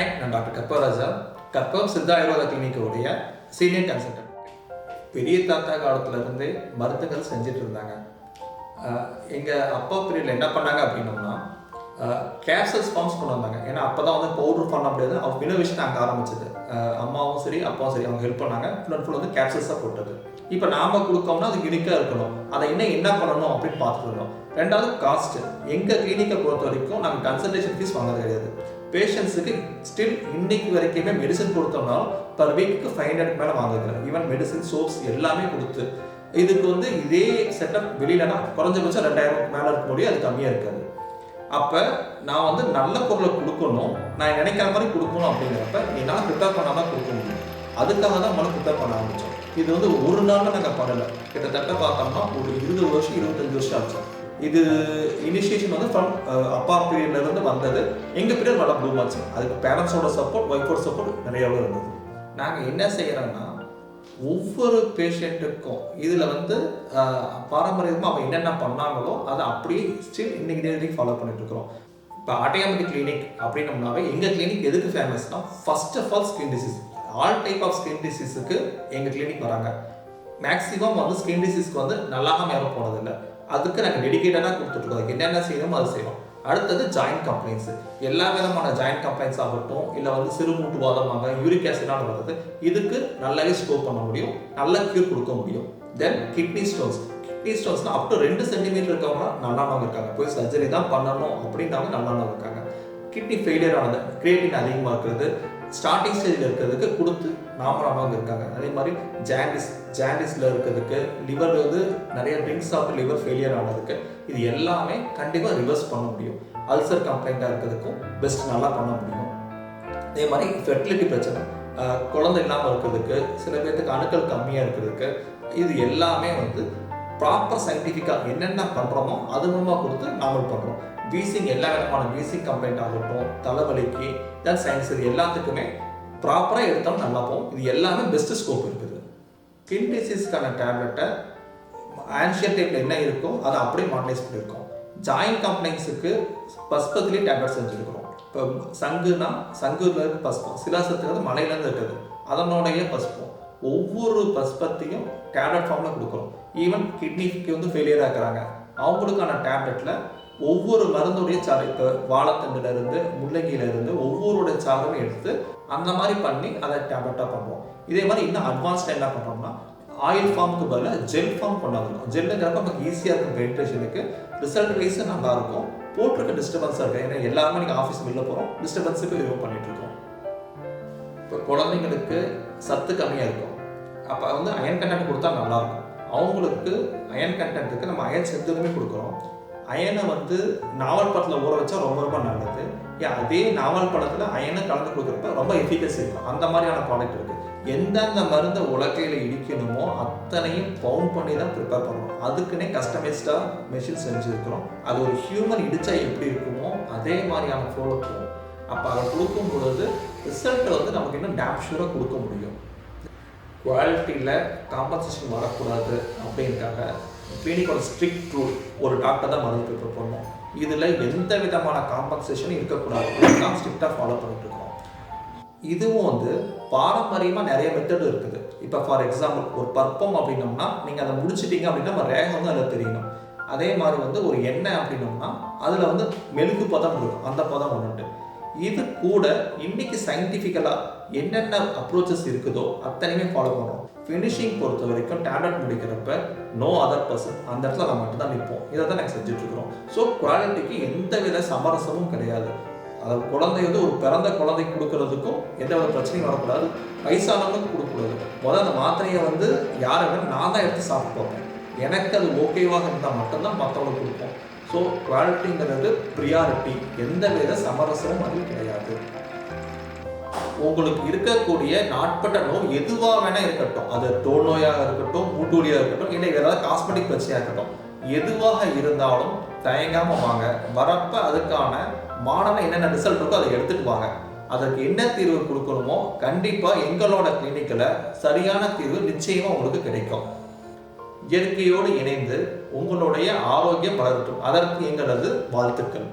Hi, நான் doctor கற்பராஜா. கற்பம் Siddha Ayurveda கிளினிக்கோடைய senior consultant. பெரிய தாத்தா காலத்துலேருந்தே மருந்துகள் செஞ்சுட்டு இருந்தாங்க. எங்கள் அப்பா பீரியடில் என்ன பண்ணாங்க அப்படின்னோம்னா கேப்சல்ஸ் ஃபார்ம்ஸ் கொண்டு வந்தாங்க. ஏன்னா அப்போ தான் வந்து பவுடர் பண்ண முடியாது. அவங்க இனோவேஷன் அங்கே ஆரம்பிச்சது. அம்மாவும் சரி அப்பாவும் சரி அவங்க ஹெல்ப் பண்ணாங்க. ஃபுல் அண்ட் ஃபுல் வந்து கேப்சல்ஸாக போட்டது. இப்போ நாம் கொடுத்தோம்னா அது யூனிக்காக இருக்கணும். அதை இன்னும் என்ன பண்ணணும் அப்படின்னு பார்த்துட்டு இருந்தோம். ரெண்டாவது காஸ்ட். எங்கள் கிளினிக்கை பொறுத்த வரைக்கும் நாங்கள் கன்சல்டேஷன் ஃபீஸ் வாங்குறது கிடையாது. பேஷண்ட்ஸுக்கு ஸ்டில் இன்னைக்கு வரைக்குமே மெடிசன் கொடுத்தோம்னா பர் வீக்கு 500 மேலே வாங்குறது. ஈவன் மெடிசன் சோப்ஸ் எல்லாமே கொடுத்து இதுக்கு வந்து இதே செட்டப் வெளியிலனா குறைஞ்சபட்சம் 2000 மேலே இருக்க முடியும். அது கம்மியாக இருக்காது. அப்போ நான் வந்து நல்ல பொருளை கொடுக்கணும், நான் நினைக்கிற மாதிரி கொடுக்கணும் அப்படிங்கிறப்ப என்னால் ப்ரிப்பேர் பண்ணாமல் கொடுக்க முடியும். அதுக்காக தான் நம்மளும் ப்ரிப்பேர் பண்ண ஆரம்பித்தோம். இது வந்து ஒரு நாளில் நாங்கள் பண்ணலை. கிட்டத்தட்ட பார்த்தோம்னா ஒரு 20 வருஷம் 25 வருஷம் ஆச்சு. இது இனிஷியேஷன் வந்து ஃப்ரம் அப்பா பீரியட்லேருந்து வந்தது. எங்கள் பீரியட் நல்லா ப்ளூம் ஆச்சு. அதுக்கு பேரண்ட்ஸோட சப்போர்ட், ஒய்ஃபோட சப்போர்ட் நிறையாவே இருந்தது. நாங்கள் என்ன செய்கிறோன்னா ஒவ்வொரு பேஷண்ட்டுக்கும் இதில் வந்து பாரம்பரியமாக அவங்க என்னென்ன பண்ணாங்களோ அதை அப்படியே ஸ்டில் இன்னைக்கு டேக்கு ஃபாலோ பண்ணிட்டு இருக்கிறோம். இப்போ ஆட்டோமேட்டிக் கிளினிக் அப்படின்னம்னாவே எங்கள் கிளினிக் எதுக்கு ஃபேமஸ்னா first of all skin disease. All type of skin டிசீஸுக்கு எங்கள் கிளினிக் வராங்க. மேக்ஸிமம் வந்து ஸ்கின் டிசீஸ்க்கு வந்து நல்லாகாமல் யாரும் போனதில்லை. அதுக்கு நாங்கள் டெடிக்கேட்டடாக கொடுத்துட்ருக்கோம். அதுக்கு என்னென்ன செய்யணுமோ அதை செய்வோம். அடுத்தது ஜாயின்ட் கம்ப்ளைண்ட்ஸ். எல்லா விதமான ஜாயின்ட் கம்ப்ளைண்ட்ஸ் ஆகட்டும், இல்லை வந்து சிறுமூட்டு வாதமாக யூரிக் ஆசிடால் வருது, இதுக்கு நல்லாவே ஸ்கோப் பண்ண முடியும், நல்ல கியூர் கொடுக்க முடியும். Then kidney stones. கிட்னி ஸ்டோன்ஸ்னால் அப் டு 2 சென்டிமீட்டர் இருக்கவங்க நல்லவங்க இருக்காங்க. போய் சர்ஜரி தான் பண்ணணும் அப்படின்னாலும் நல்லவங்க இருக்காங்க. கிட்னி ஃபெயிலியர் ஆனது, கிரியேட்டின் அதிகமாக இருக்கிறது, ஸ்டார்டிங் ஸ்டேஜில் இருக்கிறதுக்கு கொடுத்து நாமளாக இருக்காங்க. அதே மாதிரி ஜாண்டிஸில் இருக்கிறதுக்கு, லிவர் வந்து நிறைய ட்ரிங்க்ஸ் சாப்பிட்டு லிவர் ஃபெயிலியர் ஆனதுக்கு, இது எல்லாமே கண்டிப்பாக ரிவர்ஸ் பண்ண முடியும். அல்சர் கம்ப்ளைண்ட்டாக இருக்கிறதுக்கும் பெஸ்ட் நல்லா பண்ண முடியும். அதே மாதிரி ஃபெர்டிலிட்டி பிரச்சனை, குழந்தை இல்லாமல் இருக்கிறதுக்கு, சில பேர்த்துக்கு அணுக்கள் கம்மியாக இருக்கிறதுக்கு, இது எல்லாமே வந்து ப்ராப்பர் சயின்டிஃபிக்காக என்னென்ன பண்ணுறோமோ அது மூலமாக கொடுத்து நாமல் பண்ணுறோம். வீசிங், எல்லா விதமான வீசிங் கம்ப்ளைண்ட் ஆகட்டும், தலைவலிக்கு, தென் சயின்ஸ், இது எல்லாத்துக்குமே ப்ராப்பராக எடுத்தாலும் நல்லா போகும். இது எல்லாமே பெஸ்ட்டு ஸ்கோப் இருக்குது. ஸ்கின் டிசீஸ்க்கான டேப்லெட்டை ஆன்ஷியன் டைப்பில் என்ன இருக்கோ அதை அப்படியே மாடலைஸ் பண்ணியிருக்கோம். ஜாயின்ட் கம்ப்ளைண்ட்ஸுக்கு பஸ்பத்துலேயே டேப்லெட் செஞ்சுருக்கிறோம். இப்போ சங்குல இருக்கு பஸ்பம், சிலாசத்துக்கு வந்து மலையிலேருந்து இருக்குது, அதனுடைய பஸ்பம். ஒவ்வொரு பஸ்பத்தையும் டேப்லெட் ஃபார்மில் கொடுக்குறோம். ஈவன் கிட்னிக்கு வந்து ஃபெயிலியராக இருக்கிறாங்க, அவங்களுக்கான டேப்லெட்டில் ஒவ்வொரு மருந்துடைய சாறு, இப்போ வாழைத்தண்டுலேருந்து முள்ளங்கியிலேருந்து ஒவ்வொருடைய சாரும் எடுத்து அந்த மாதிரி பண்ணி அதை டேப்லெட்டாக பண்ணுறோம். இதே மாதிரி இன்னும் அட்வான்ஸ்டாக என்ன பண்ணுறோம்னா ஆயில் ஃபார்முக்கு பதிலாக ஜெல் ஃபார்ம் கொண்டாந்துருக்கோம். ஜெல்லுங்கிறப்ப நமக்கு ஈஸியாக இருக்கும், பெனிட்ரேஷனுக்கு ரிசல்ட் வைஸும் நல்லாயிருக்கும், போட்டிருக்க டிஸ்டர்பன்ஸாக இருக்குது. ஏன்னா எல்லாருமே நீங்கள் ஆஃபீஸ் வெளில போகிறோம், டிஸ்டர்பன்ஸுக்கு ரிமூவ் பண்ணிகிட்ருக்கோம். இப்போ குழந்தைங்களுக்கு சத்து கம்மியாக இருக்கும், அப்போ வந்து அயன் கண்டென்ட் கொடுத்தா நல்லாயிருக்கும். அவங்களுக்கு அயன் கண்டென்ட்டுக்கு நம்ம அயன் சத்துமே கொடுக்குறோம். அயனை வந்து நாவல் பழத்தில் ஊற வச்சா ரொம்ப ரொம்ப நல்லது. ஏன் அதே நாவல் பழத்தில் அயனை கலந்து கொடுக்குறப்ப ரொம்ப எஃபிகசி இருக்கும். அந்த மாதிரியான ப்ராடக்ட் இருக்குது. எந்தெந்த மருந்தை உலக்கையில் இடிக்கணுமோ அத்தனையும் பவுண்ட் பண்ணி தான் ப்ரிப்பேர் பண்ணுறோம். அதுக்குன்னே கஸ்டமைஸ்டாக மெஷின் செஞ்சுருக்கிறோம். அது ஒரு ஹியூமன் இடிச்சா எப்படி இருக்குமோ அதே மாதிரியான ஃப்ளோவில் போகும். அப்போ அதை கொடுக்கும் பொழுது ரிசல்ட்டை வந்து நமக்கு இன்னும் டேம் ஷூராக கொடுக்க முடியும். குவாலிட்டியில் காம்பன்சேஷன் வரக்கூடாது அப்படின்றாங்க கிளினிக்கோட ஸ்ட்ரிக்ட் ரூல். ஒரு டாக்டர் தான் மருந்து ப்ரிப்பேர் பண்ணணும், இதில் எந்த விதமான காம்பன்சேஷனும் இருக்கக்கூடாது தான் ஸ்ட்ரிக்டாக ஃபாலோ பண்ணிட்டு இருக்கோம். இதுவும் வந்து பாரம்பரியமாக நிறைய மெத்தட் இருக்குது. இப்போ ஃபார் எக்ஸாம்பிள் ஒரு பற்பம் அப்படின்னோம்னா நீங்கள் அதை முடிச்சிட்டிங்க அப்படின்னா நம்ம ரேகம் வந்து அதில் தெரியணும். அதே மாதிரி வந்து ஒரு எண்ணெய் அப்படின்னோம்னா அதில் வந்து மெழுகு பதம் இருக்கும், அந்த பதம் ஒன்று. இது கூட இன்னைக்கு சயின்டிஃபிக்கலாக என்னென்ன அப்ரோச்சஸ் இருக்குதோ அத்தனையுமே ஃபாலோ பண்ணுறோம். ஃபினிஷிங் பொறுத்த வரைக்கும் டேப்லெட் முடிக்கிறப்ப நோ அதர் பர்சன், அந்த இடத்துல நம்ம மட்டும் தான் நிற்போம். இதை தான் நாங்கள் செஞ்சுட்ருக்கிறோம். ஸோ குவாலிட்டிக்கு எந்த வித சமரசமும் கிடையாது. அதாவது குழந்தை வந்து ஒரு பிறந்த குழந்தைக்கு கொடுக்கறதுக்கும் எந்த வித பிரச்சனையும் வரக்கூடாது, வயசானவங்களுக்கு கொடுக்கக்கூடாது. முதல்ல அந்த மாத்திரையை வந்து யாரை வேணும் நான் தான் எடுத்து சாப்பிட்டு பார்ப்பேன். எனக்கு அது ஓகேவாக இருந்தால் மட்டும்தான் மற்றவங்களுக்கு கொடுப்போம். ஸோ குவாலிட்டிங்கிறது ப்ரியாரிட்டி, எந்த வித சமரசமும் அதில் கிடையாது. உங்களுக்கு இருக்கக்கூடிய நாட்பட்ட நோய் எதுவாக வேணால் இருக்கட்டும், அது தோல் நோயாக இருக்கட்டும், மூட்டு வலியாக இருக்கட்டும், இல்லை ஏதாவது காஸ்மெட்டிக் பிரச்சனையாக இருக்கட்டும், எதுவாக இருந்தாலும் தயங்காமல் வாங்க. வரப்போ அதுக்கான மாடலாக என்னென்ன ரிசல்ட் இருக்கோ அதை எடுத்துகிட்டு வாங்க. அதற்கு என்ன தீர்வு கொடுக்கணுமோ கண்டிப்பாக எங்களோட கிளினிக்கில் சரியான தீர்வு நிச்சயமாக உங்களுக்கு கிடைக்கும். இயற்கையோடு இணைந்து உங்களுடைய ஆரோக்கியம் வளரட்டும். அதற்கு எங்களது வாழ்த்துக்கள்.